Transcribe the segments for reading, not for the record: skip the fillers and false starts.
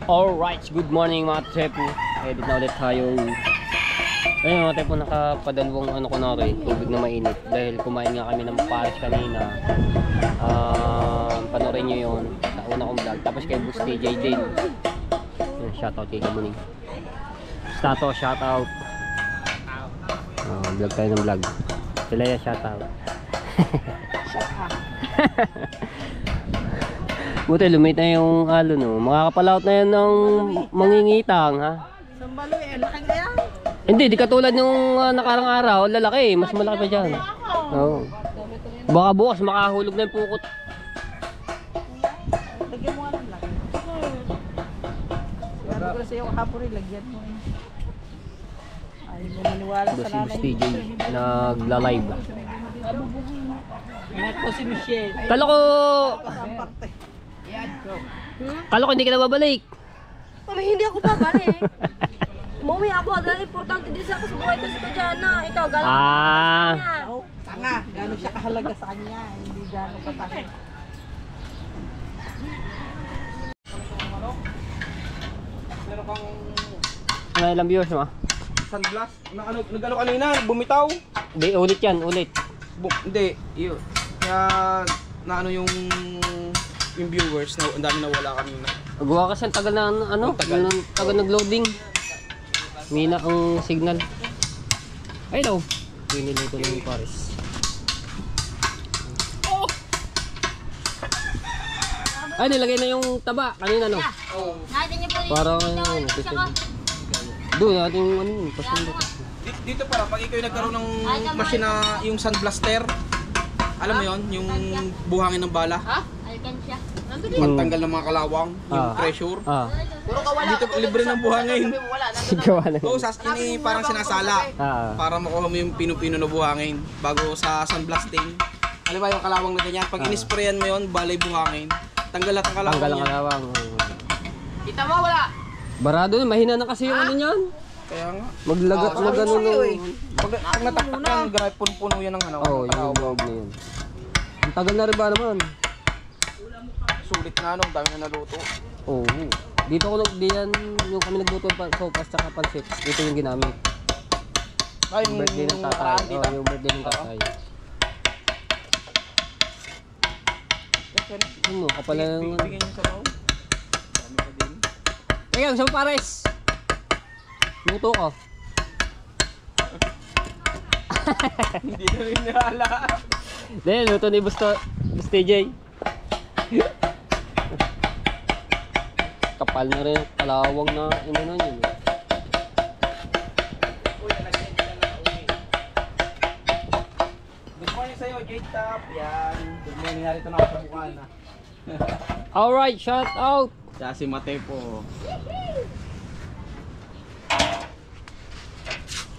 Alright, good morning mga tepo. Edit na ulit tayo. Ayun mga tepo, nakapadalawang ano ko na rin, tubig na mainit. Dahil kumain nga kami ng pares kanina. Panoorin nyo yun sa una kong vlog. Tapos kay Boss TJ din. Shoutout kay Kamuning. Stato, shoutout. Vlog tayo ng vlog. Sila ya, shoutout. Buti lumit na yung alo no. Makakapalaot na yan ng mangingitang ha. Sambalo eh, laki kaya? Hindi, di katulad nung nakarang araw, lalaki, mas malaki pa dyan. Oo. Baka bukas makahulog na yung pukot. Lagyan mo nga ng laki. Sabi ko sa iyo kahapon rin, lagyan mo eh. Ay, hindi maniwala sa Si nanay. Boss TJ nagla-live. Ingat po si Michelle. Kala ko hindi ka na babalik. Mami, hindi ako babalik. Mami, ako dahil importante din sa ako sa buhay ko si Kajana. Ikaw, galang Oh, tanga, gano'n siya kahalaga sa kanya. Hindi gano'n katanga. Meron kang Ano ilang viewers mo? sunglass? Nag-ano kanina? Bumitaw? Hindi, ulit yan, ulit. Hindi, yun. Kaya naano yung viewers na ang dami nawala kanina. Gawa kasi ang tagal na ano, Ang tagal. tagal nag-loading. Mina ang signal. Ay daw. Pinilito na yung pares. Ay, nilagay na yung taba kanina no. Oo. Natin niyo po rin. Parang ano, doon natin yung ano, pasundot. Dito para pag ikaw nagkaroon ng machine na yung sunblaster, alam mo yon, yung buhangin ng bala, Alkansya. pagtanggal ng mga kalawang, yung Ah. pressure. Puro ka wala. Dito libre ng buhangin. Gawa na. Oo, ini parang sinasala Ah. para makuha mo yung pino-pino na buhangin bago sa sunblasting. Alam ba yung kalawang na ganyan, pag inisprayan mo yon, balay buhangin, tanggal lahat ang kalawang. Tanggal ang niya. kalawang. Kita mo, wala. Barado na, mahina na kasi yung ano niyan. Kaya nga. Maglaga, magano no. Pag nataktak yan, grabe puno yan ng ano. Oo, yung loob na yun. Ang tagal na rin ba naman? Sulit na ano, dami na naluto. Oo. Dito ko diyan yung kami nagluto ng sopas tsaka pansit. Ito yung ginamit. Ay, Yung birthday ng tatay. nakaraan, tita. Yung birthday ng tatay. Ano, kapala yung... Bigyan niyo sa loob. Dami ka din. Teka, gusto mo pares? Luto ko. Hindi na rin nahala. Dahil, luto ni Boss TJ. Kapal na rin, kalawang na inanon yun. Uy, nalagyan nila na uwi. Good morning sa'yo, Jade Top. Yan. Good morning, narito na ako sa bukaan na. Alright, shout out! Siya si Matepo.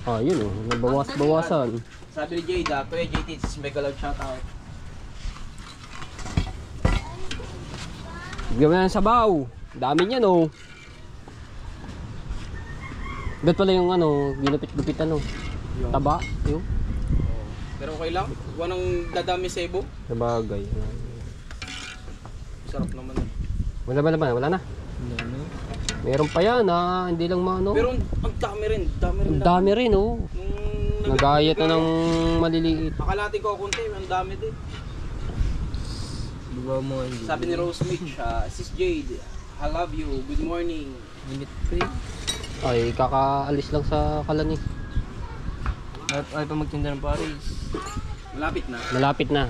Ah, yun oh, nabawas-bawasan. Sabi ni Jade, Kuya JT, this is mega loud shoutout. Bigyan mo na ng sabaw. Dami niyan oh. Doon pala yung ano, ginupit-gupit ano. Taba, yun. Pero okay lang. Huwag nang dadami sa ibo. Sabagay. Sarap naman. Wala ba naman? Wala na. Meron pa yan ha, hindi lang maano. Pero ang dami rin. Ang dami rin oh. Nagayat na ng maliliit. Akala natin ko kunti, ang dami din. Sabi ni Rose Mitch, Sis Jade, I love you, good morning. Minute free. Ay, kakaalis lang sa Kalani. Ay pa magtinda ng Paris. Malapit na. Malapit na.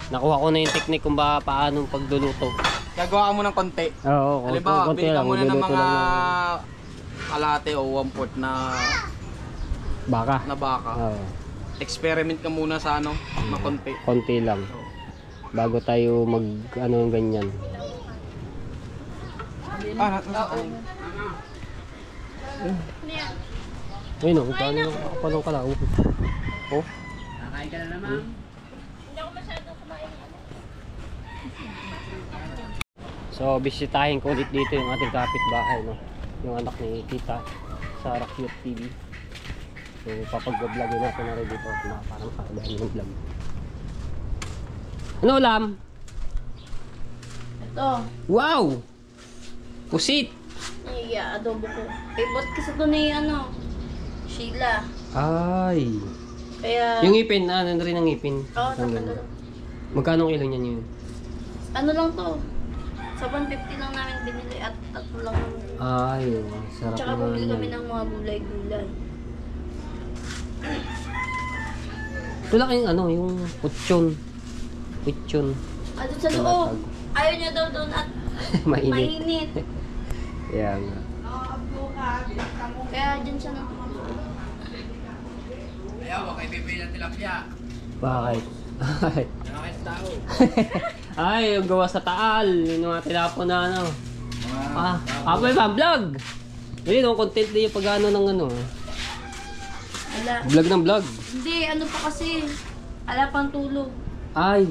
Nakuha ko na yung technique kung paano pagluluto. Gagawa ka mo ng konti. Oo, Halimbawa, bili ka muna ng magluluto mga lang kalate o 1/4 na baka. baka. Oo, Experiment ka muna sa ano, makonti. konti lang. Bago tayo mag ano ganyan. Ayun o, paano yung kapalong kalaw? Oh. Nakain ka na naman. So, bisitahin ko ulit dito yung ating kapitbahay, no? Yung anak ni Tita, Sarah Cute TV. So, papag-vlogin natin na rin dito. Parang kakagahin yung vlog. Ano ulam? Ito. Wow! Pusit! i-adobo ko. Favorite kasi ito ni Sheila. Ay. Kaya, Yung ipin, ano rin ang ipin? oo, tatanggal. Magkano kilo niyan yun? Ano lang to? Sa 150 lang namin binili at tatlo lang namin. Ay, sarap Tsaka naman bumili kami yan. ng mga gulay-gulay. Ito lang yung ano, yung kutsyon. Kutsyon. Doon sa loob. Ayaw niya daw doon at Mainit. mainit. Kaya nga. Kaya dyan siya natulog. Ayaw, wag kayo bibili ng tilapia. Bakit? Ay. Nakakit tao. Ay, yung gawa sa taal. Yung mga tinapon na ano. May vlog! Yun, yung content din yung pag-ano ng ano. Wala. Vlog ng vlog. Hindi, ano pa kasi. Ala pang tulog. Ay,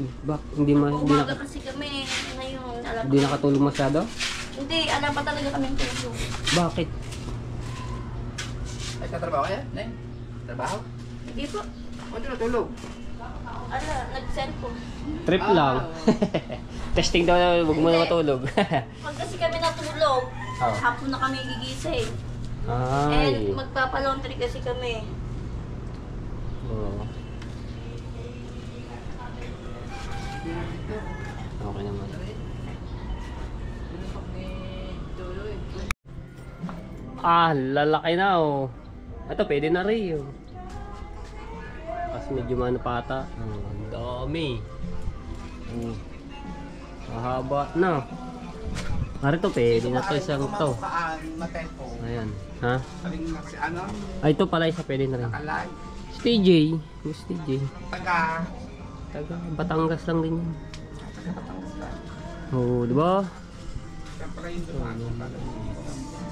hindi Umaga kasi kami. Ngayon, ala pa. nakatulog masyado? Hindi, ala pa talaga kami tulog. Bakit? Ay, tatrabaho kaya? Nay? Trabaho? Hindi po. Huwag na tulog. Ala, nag-cellphone. Trip lang. Testing daw na huwag mo na matulog. Pag kasi kami natulog, Oh. hapon na kami gigising. Ay. And magpapalaundry kasi kami. Oo. Okay naman. Lalaki na oh. Ito pwede na rin oh. Kasi medyo manapata. Ang dami. Mahaba na. Ito pwede na to isang to. Ayan. Ha? Ay ito pala isa pwede na rin. Si TJ. Miss TJ. Taga Batangas lang din yun. Oo, di ba?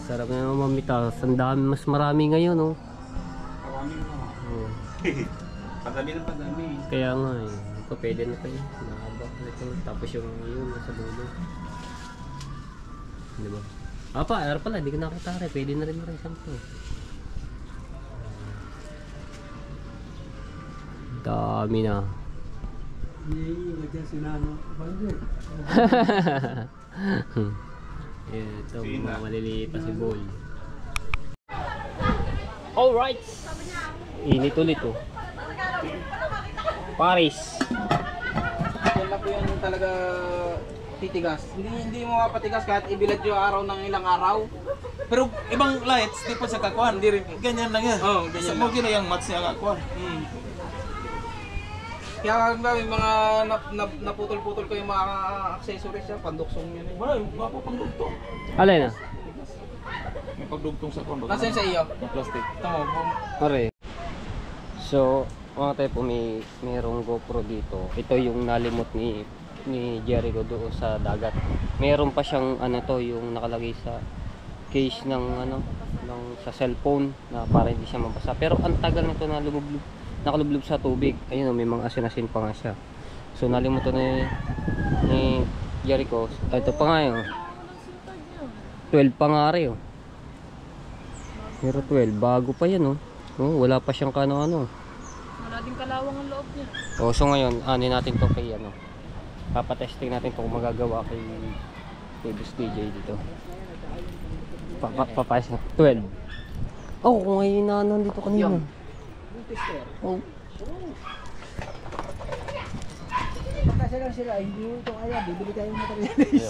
Sarap na naman mamita. Sandami, mas marami ngayon, oh. Padami na padami. Kaya nga, eh. Ito pwede na tayo. Mahaba. Ito, tapos yung yun, nasa dulo. Di ba? Air pala, di ko nakita rin. Pwede na rin isang to. Dami na. Ito, mga maliliit pa si Boy. Alright! Init ulit oh. Paris. Yan na po yan talaga titigas. Hindi mo mapatigas kahit ibilad yung araw ng ilang araw. Pero ibang lights, di pa sa kakuan. Hindi rin. Ganyan lang yan. Oo, ganyan Sa lang. mo ginayang mats niya kakuan. Kaya ang dami mga naputol-putol ko yung mga accessories niya, panduksong yun. Wala, wapa pang dugtong. Alay na? May pagdugtong sa kuan. Nasaan sa iyo? Na plastic. Tama mo. Pare. So, mga tayo po mayroong GoPro dito. Ito yung nalimot ni Jericho doon sa dagat. Meron pa siyang ano to, yung nakalagay sa case ng sa cellphone na para hindi siya mabasa. Pero ang tagal nito na nakalublob sa tubig. Ayun, may mga asin-asin pa nga siya. So nalimot to ni Jericho. Ito pa nga yun. 12 pa nga rin oh. Pero 12, bago pa yan oh. Oh, wala pa siyang ano. Wala din kalawang ang loob niya. Oh, so ngayon, natin to kay papatesting natin to kung magagawa kay Boss DJ dito. Papayos na. 12. Oh, kung ngayon na nandito kanina. Oh. Pagkasa lang sila, hindi mo ito kaya, bibili tayo ng materialis.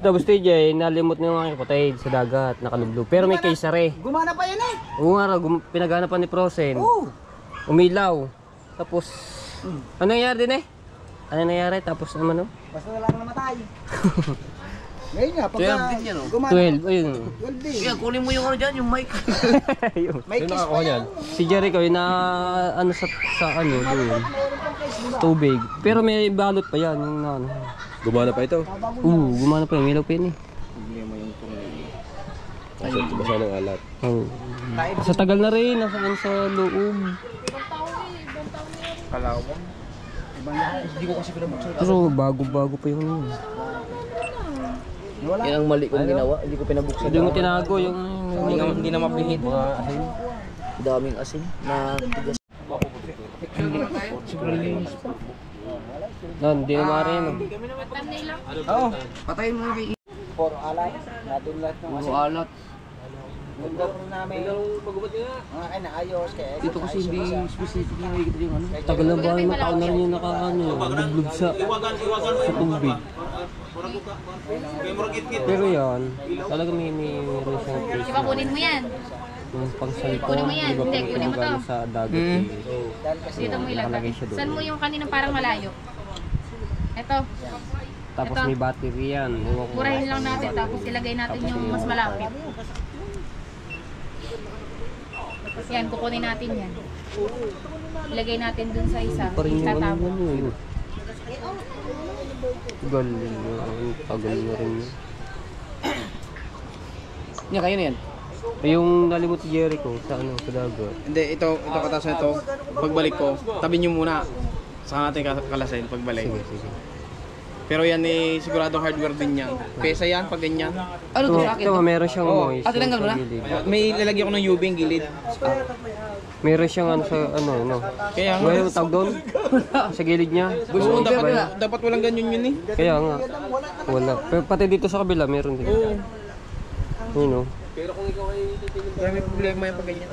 Tapos TJ, nalimot na yung mga kapatid sa dagat, nakalublob. Pero may case rin. Gumana pa yan eh! Oo nga, pinagana pa ni Prosen. Oo! Umilaw. Tapos, ano nangyari din eh? Ano nangyari? Tapos naman oh? Basta wala kang namatay. Ngayon nga, pagka 12 din yan, oh. gumana. 12, ayun. 12 din. Kaya kunin mo yung ano dyan, yung mic. Ayun. May kiss pa yan. Si Jericho yung sa ano doon. Meron pang kiss, di ba? Tubig. Pero may balot pa yan yung ano. Gumana pa ito. Gumana pa yung ilaw pa yun eh. Kasi basa ng alat. Oh. Sa tagal na rin, nasaan sa loob. Kalawang. Hindi ko kasi pinabuksan. Pero bago-bago pa yung ano. Wala. Yan ang mali kong ginawa, hindi ko pinabuksan. Hindi mo tinago yung... Hindi na mapihit. Daming asin na tigas. Doon, hindi na maaari yun. Oo, patayin mo yung Puro alat. Nadun lahat ng Puro alat. Nagdapro namin. Mga inaayos. Kaya Dito kasi hindi specific yung ikot yung ano. Tagal na ba yung mataon na rin yung bublog sa tubig. Pero yan, talaga may meron siyang Di case ba kunin mo yan? yung pang-cellphone, Kunin mo yan. di ba Hindi, pag kunin mo to. gumagana sa dagat Dito mo ilagay. nakalagay siya doon. Saan mo yung kaninang parang malayo? Ito. Tapos Ito. may battery yan. Ewan ko. Burahin lang natin tapos ilagay natin yung mas malapit. Yan, kukunin natin yan. Ilagay natin dun sa isa. Pa rin yung ano Tatapon. yun. Galing yun. Tagal na rin yun. Yan, kayo na yan. Yung nalimot si Jericho sa ano, sa dagat. Hindi, ito katas na ito. Pagbalik ko, tabi nyo muna. Saka natin kalasin pagbalik. Sige, sige. Pero yan eh, sigurado hardware din yan. Pesa yan pag ganyan. Ano to sa akin? Ito, meron siyang noise. tinanggal mo na? sa gilid. May lalagyan ko ng UV yung gilid. Meron siyang ano sa ano, no? Kaya nga. Ngayon, tawag doon? Sa gilid niya? Gusto mo Oo, dapat walang ganyan yun eh. Kaya nga. Wala. Pero pati dito sa kabila, meron din. Oo. Yun, no? Kaya may problema yan pag ganyan.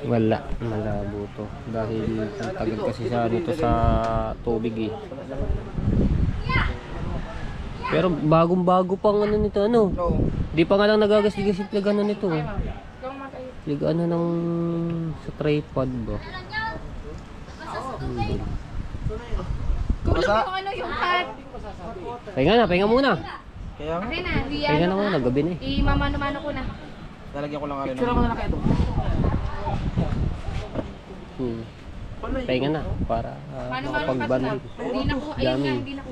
Wala. Malabo to. Dahil ang tagal kasi sa nito sa tubig eh. Pero bagong-bago pang ano nito, ano? Oo. Di pa nga lang nagagasligas yung plagano nito. Plagano ng sa tripod ba? Kulang yung ano yung cut. Pahinga muna. Kaya nga. Okay na, Pahinga na muna, gabi na eh. imamano-mano ko na. Lalagyan ko lang rin. Picture mo na kayo. Pahinga na para Mano-mano cut na. makapagbanding. Hindi na ko, ayun nga, hindi na ko.